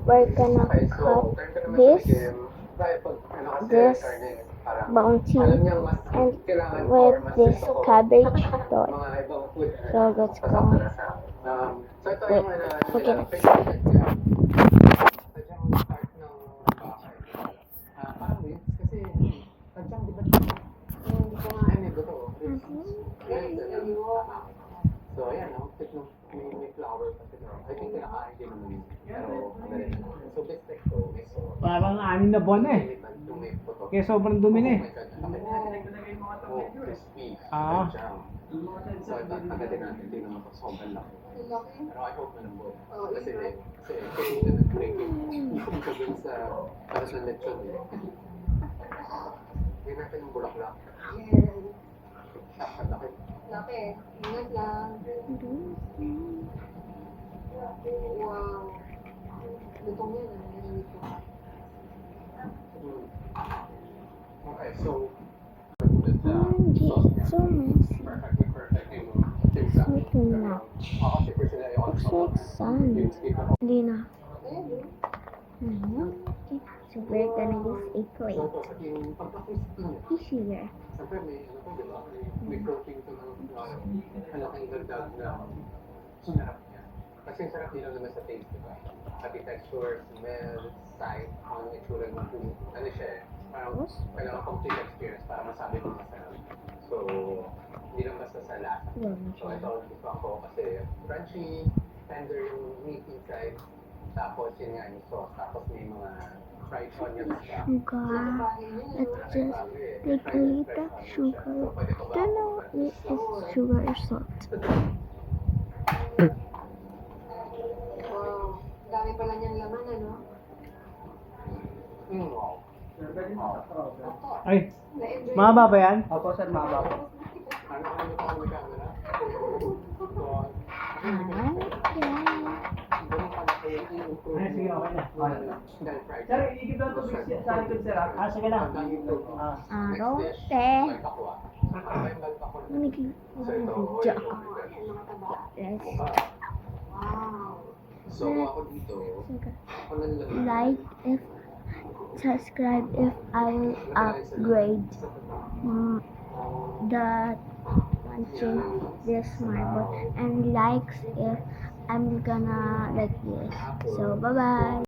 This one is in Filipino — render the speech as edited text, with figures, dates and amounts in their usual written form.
we're gonna cut this bounty and with this cabbage dot. So let's go. Wait, forget it. So, ayan, no? May flower pa sila. I think kinakain din naman yun. Pero, ano rin. So, best like to, may sauce. Parang 6 na buwan na eh. Kaya sobrang dumi na eh. Oh, crispy. Ah. Jam. So, tagatin natin din naman ito. Sobrang laki. Pero I hope malambot. Kasi na nag-breaking. Yung sabihin para sa lechon eh. Hindi natin yung bulaklak. Laki. Laki. Ingat lang. Wow. Lutong yan. Okay, so So messy. So too much. Looks like sand. Hindi na. Okay. So we're gonna use a plate. Easier. siyempre may protein to ng malaking dagdag na sarap niya. Kasi yung sarap nila naman sa taste, diba? Pati texture, smell, sight, ang itsura ng kung ano siya eh. Parang kailangan complete experience para masabi mo masarap. So, hindi lang basta sa lasa. So, ito ang gusto ko kasi crunchy, tender yung meat inside. Tapos yun nga yung sauce. Tapos may mga fried onions ka. Sugar. Let's just take a little sugar. Don't know if it's sugar or salt. Wow. Dami pala niyang laman, ano? Wow. Ay, Na-enjoy. mahaba ba yan? Opo, sir, mahaba. Ano may camera? Ay, sige, okay na. Sir, iigib lang ito sa likod, sir. Ah, sige na. Arote. Nag-video ako. Yes. Wow. So ako dito, ako lang Like if subscribe if I will upgrade the watching this marble, and likes if I'm gonna like this. So bye bye.